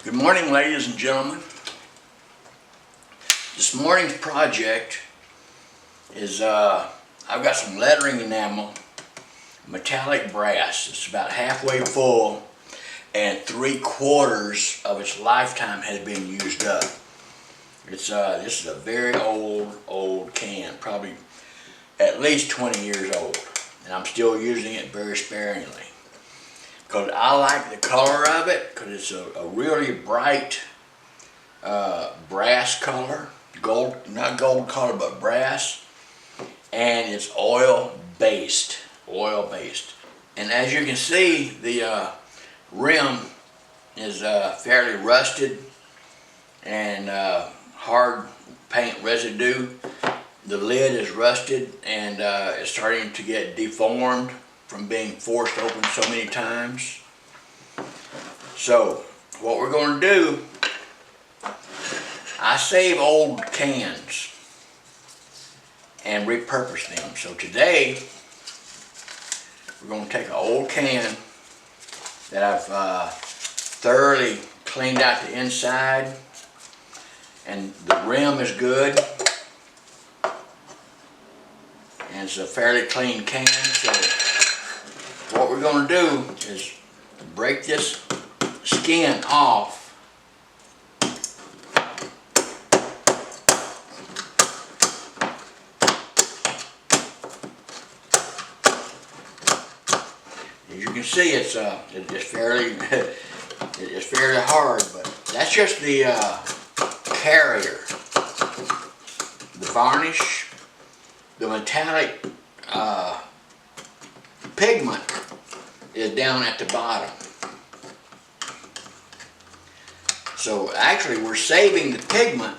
Good morning, ladies and gentlemen. This morning's project is I've got some lettering enamel, metallic brass. It's about halfway full and 3/4 of its lifetime has been used up. This is a very old can, probably at least 20 years old, and I'm still using it very sparingly. Because I like the color of it, because it's a really bright brass color, not gold color, but brass, and it's oil based. And as you can see, the rim is fairly rusted and hard paint residue. The lid is rusted and it's starting to get deformed from being forced open so many times. So what we're going to do, I save old cans and repurpose them. So today we're going to take an old can that I've thoroughly cleaned out the inside, and the rim is good, and it's a fairly clean can. So what we're going to do is break this skin off. As you can see, it's fairly it's fairly hard, but that's just the carrier. The varnish, the metallic pigment is down at the bottom. So actually we're saving the pigment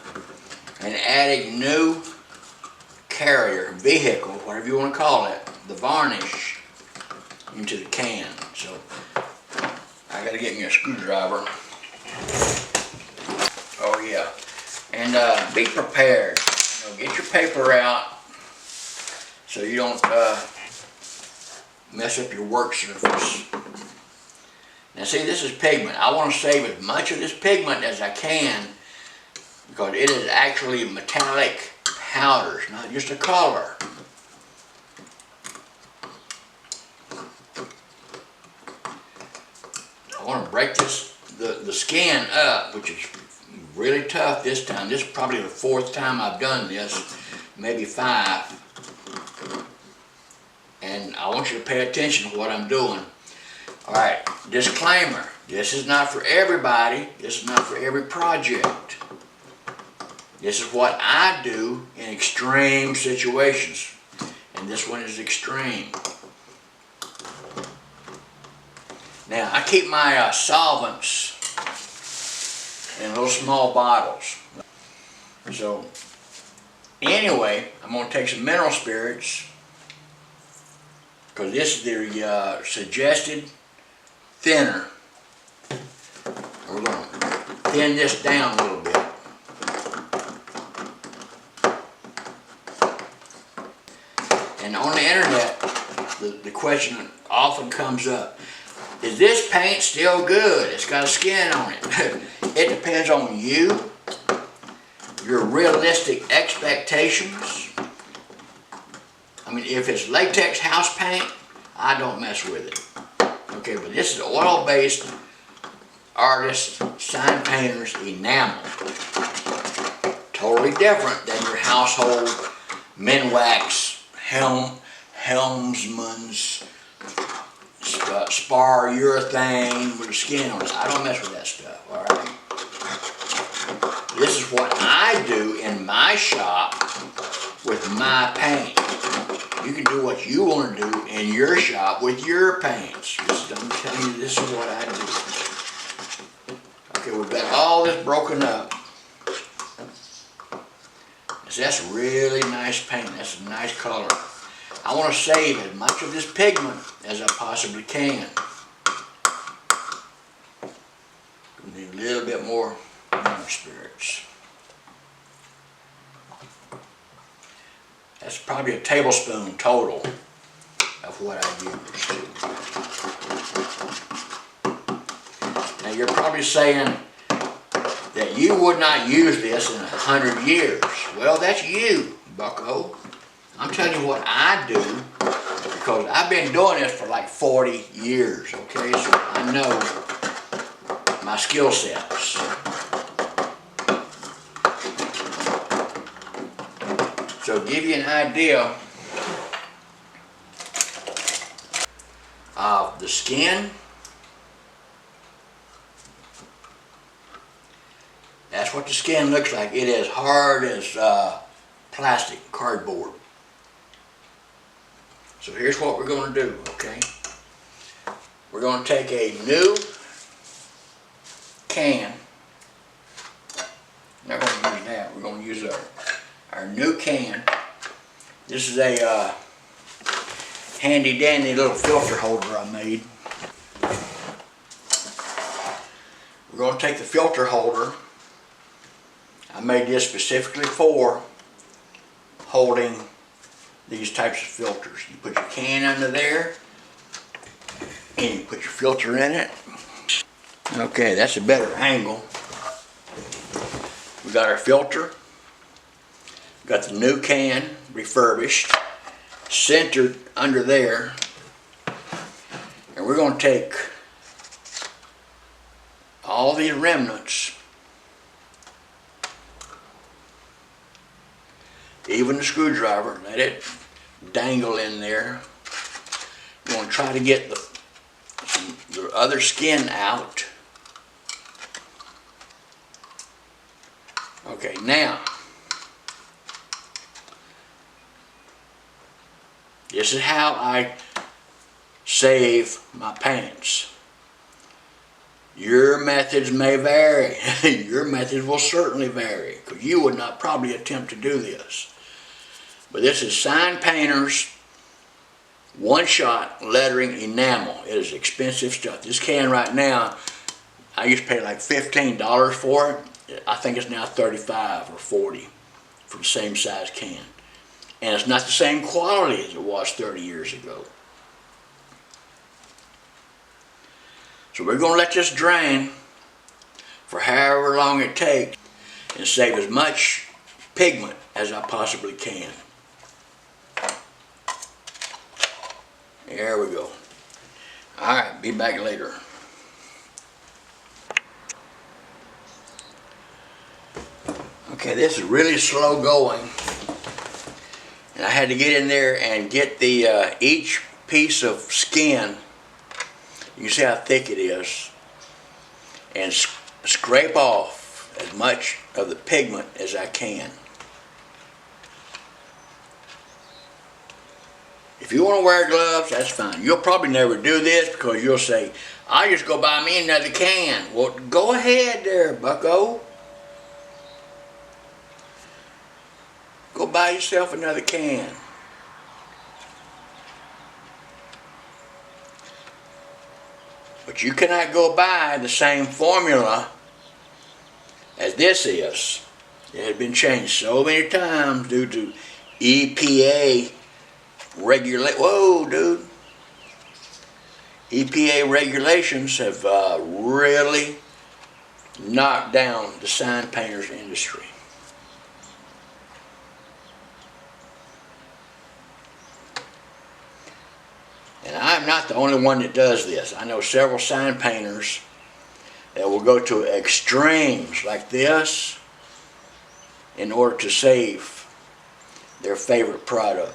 and adding new carrier, vehicle, whatever you want to call it, the varnish, into the can. So I gotta get me a screwdriver. Oh yeah. And be prepared. Get your paper out so you don't mess up your work surface. Now see, this is pigment. I want to save as much of this pigment as I can, because it is actually metallic powders, not just a color. I want to break the skin up, which is really tough this time. This is probably the 4th time I've done this, maybe 5. And I want you to pay attention to what I'm doing. Alright, disclaimer, this is not for everybody, this is not for every project. This is what I do in extreme situations, and this one is extreme. Now, I keep my solvents in little small bottles. So, anyway, I'm going to take some mineral spirits, because this is the suggested thinner. We're going to thin this down a little bit. And on the internet, the question often comes up, is this paint still good? It's got a skin on it. It depends on you, your realistic expectations. I mean, if it's latex house paint, I don't mess with it. Okay, but this is oil-based artist, sign painters, enamel. Totally different than your household Minwax, Helmsman's, spar urethane with a skin on it. I don't mess with that stuff, alright? This is what I do in my shop with my paint. You can do what you want to do in your shop with your paints. I'm telling you, this is what I do. Okay, we've got all this broken up. That's really nice paint. That's a nice color. I want to save as much of this pigment as I possibly can. We need a little bit more mineral spirits. That's probably a tablespoon total of what I use. Now you're probably saying, that you would not use this in 100 years. Well, that's you, bucko. I'm telling you what I do, because I've been doing this for like 40 years, okay? So I know my skill sets. So give you an idea of the skin. That's what the skin looks like. It is hard as plastic, cardboard. So here's what we're going to do, okay? We're going to take a new can. We're not going to use that. We're going to use our new can. This is a handy dandy little filter holder I made. We're going to take the filter holder. I made this specifically for holding these types of filters. You put your can under there and you put your filter in it. Okay, that's a better angle. We got our filter. We got the new can, refurbished, centered under there. And we're going to take all these remnants, even the screwdriver, let it dangle in there. You want to try to get the other skin out. Okay, now, this is how I save my pants. Your methods may vary. Your methods will certainly vary, because you would not probably attempt to do this. But this is Sign Painter's one-shot lettering enamel. It is expensive stuff. This can right now, I used to pay like $15 for it. I think it's now $35 or $40 for the same size can. And it's not the same quality as it was 30 years ago. So we're going to let this drain for however long it takes and save as much pigment as I possibly can. There we go. Alright, be back later. Okay, this is really slow going. And I had to get in there and get the each piece of skin. You can see how thick it is. And scrape off as much of the pigment as I can. If you want to wear gloves, that's fine. You'll probably never do this because you'll say, I'll just go buy me another can. Well, go ahead there, bucko. Go buy yourself another can. But you cannot go buy the same formula as this is. It has been changed so many times due to EPA EPA regulations have really knocked down the sign painters industry. And I'm not the only one that does this. I know several sign painters that will go to extremes like this in order to save their favorite product.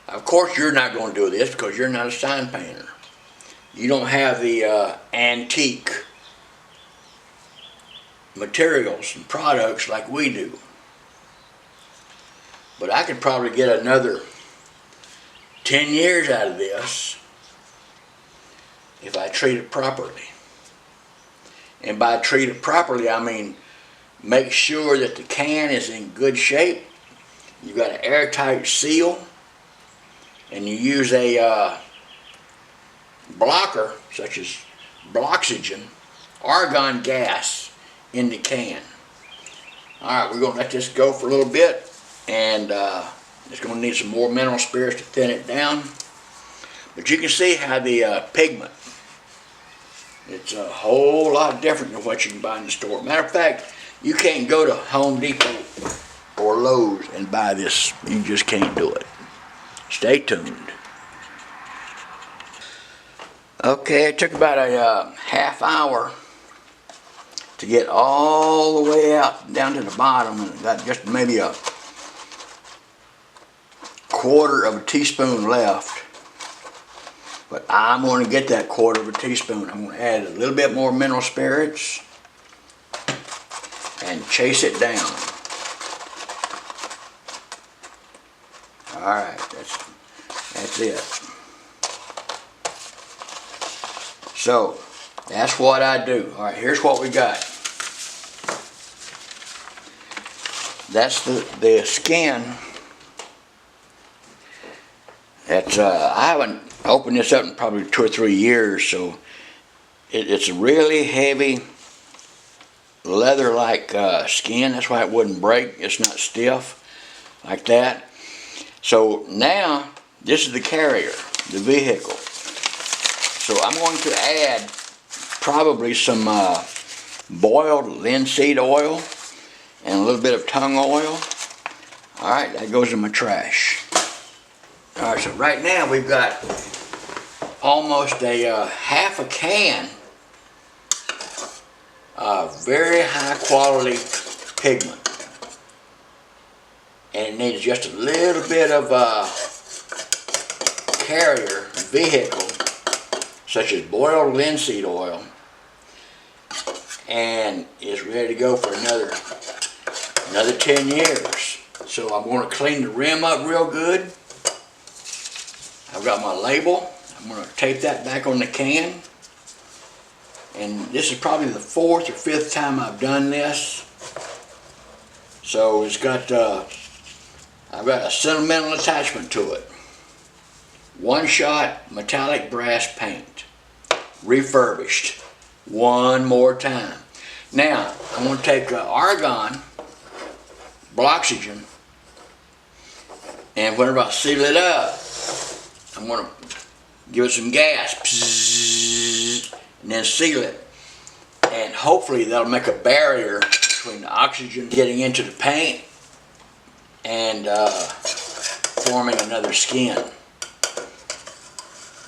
Of course, you're not going to do this because you're not a sign painter. You don't have the antique materials and products like we do. But I could probably get another 10 years out of this if I treat it properly. And by treat it properly, I mean make sure that the can is in good shape. You've got an airtight seal. And you use a blocker, such as Bloxygen, argon gas, in the can. Alright, we're going to let this go for a little bit, and it's going to need some more mineral spirits to thin it down. But you can see how the pigment, it's a whole lot different than what you can buy in the store. Matter of fact, you can't go to Home Depot or Lowe's and buy this. You just can't do it. Stay tuned. Okay, it took about a half hour to get all the way out down to the bottom, and got just maybe a quarter of a teaspoon left. But I'm going to get that quarter of a teaspoon. I'm going to add a little bit more mineral spirits and chase it down. Alright, that's it. So, that's what I do. Alright, here's what we got. That's the skin. That's I haven't opened this up in probably 2 or 3 years, so it's a really heavy leather-like skin. That's why it wouldn't break. It's not stiff like that. So now this is the carrier, the vehicle. So I'm going to add probably some boiled linseed oil and a little bit of tung oil. Alright, that goes in my trash. Alright, so right now we've got almost a half a can of very high quality pigment. And it needs just a little bit of carrier vehicle, such as boiled linseed oil, and it's ready to go for another 10 years. So I'm going to clean the rim up real good. I've got my label. I'm going to tape that back on the can. And this is probably the 4th or 5th time I've done this. So it's got, I've got a sentimental attachment to it. One shot metallic brass paint. Refurbished. One more time. Now, I'm going to take argon, oxygen, and whenever I seal it up, I'm going to give it some gas, and then seal it. And hopefully that'll make a barrier between the oxygen getting into the paint and forming another skin.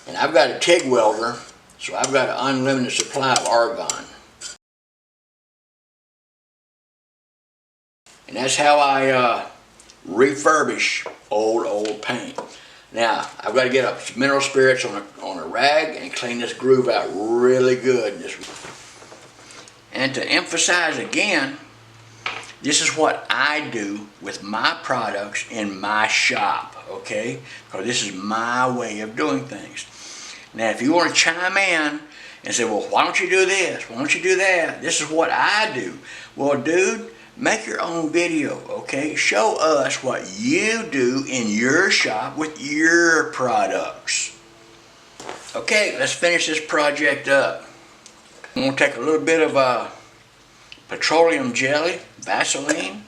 And I've got a TIG welder, so I've got an unlimited supply of argon. And that's how I refurbish old paint. Now, I've got to get up some mineral spirits on a rag and clean this groove out really good. And to emphasize again, this is what I do with my products in my shop, okay? Because this is my way of doing things. Now, if you want to chime in and say, well, why don't you do this? Why don't you do that? This is what I do. Well, dude, make your own video, okay? Show us what you do in your shop with your products. Okay, let's finish this project up. I'm going to take a little bit of petroleum jelly, Vaseline,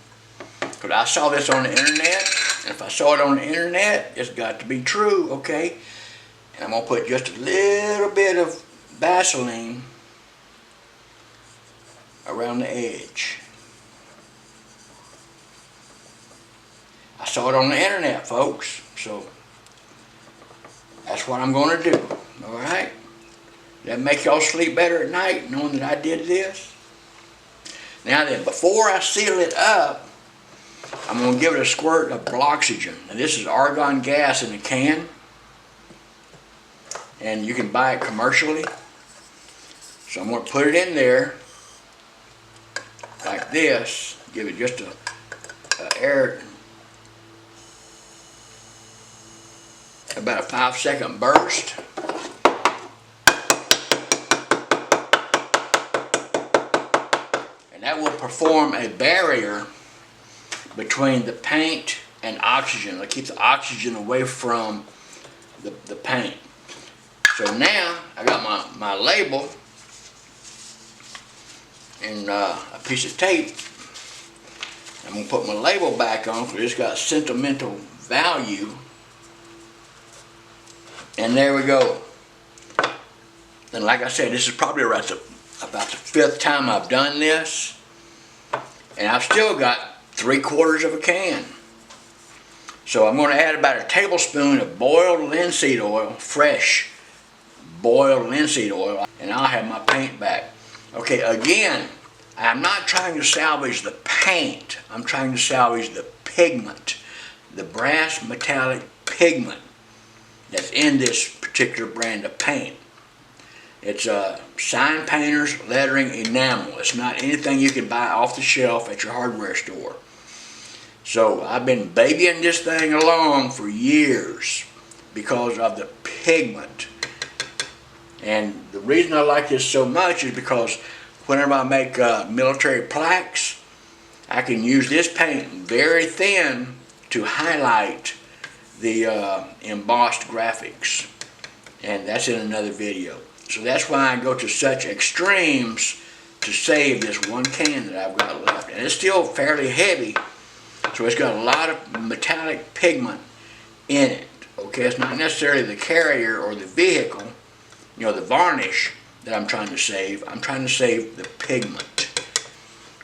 because I saw this on the internet, and if I saw it on the internet, it's got to be true, okay? And I'm going to put just a little bit of Vaseline around the edge. I saw it on the internet, folks, so that's what I'm going to do, alright? That make y'all sleep better at night, knowing that I did this? Now then, before I seal it up, I'm going to give it a squirt of oxygen. And this is argon gas in a can, and you can buy it commercially. So I'm going to put it in there like this, give it just a air, about a 5-second burst. And that will perform a barrier between the paint and oxygen. It'll keep the oxygen away from the paint. So now I got my label and a piece of tape, I'm going to put my label back on because it's got sentimental value. And there we go. And like I said, this is probably about the 5th time I've done this. And I've still got 3/4 of a can. So I'm going to add about a tablespoon of boiled linseed oil, fresh boiled linseed oil, and I'll have my paint back. Okay, again, I'm not trying to salvage the paint. I'm trying to salvage the pigment, the brass metallic pigment that's in this particular brand of paint. It's a Sign Painter's Lettering Enamel. It's not anything you can buy off the shelf at your hardware store. So I've been babying this thing along for years because of the pigment. And the reason I like this so much is because whenever I make military plaques, I can use this paint very thin to highlight the embossed graphics. And that's in another video. So that's why I go to such extremes to save this one can that I've got left. And it's still fairly heavy, so it's got a lot of metallic pigment in it. Okay, it's not necessarily the carrier or the vehicle, the varnish that I'm trying to save. I'm trying to save the pigment.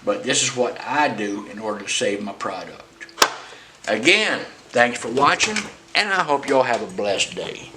But this is what I do in order to save my product. Again, thanks for watching, and I hope you all have a blessed day.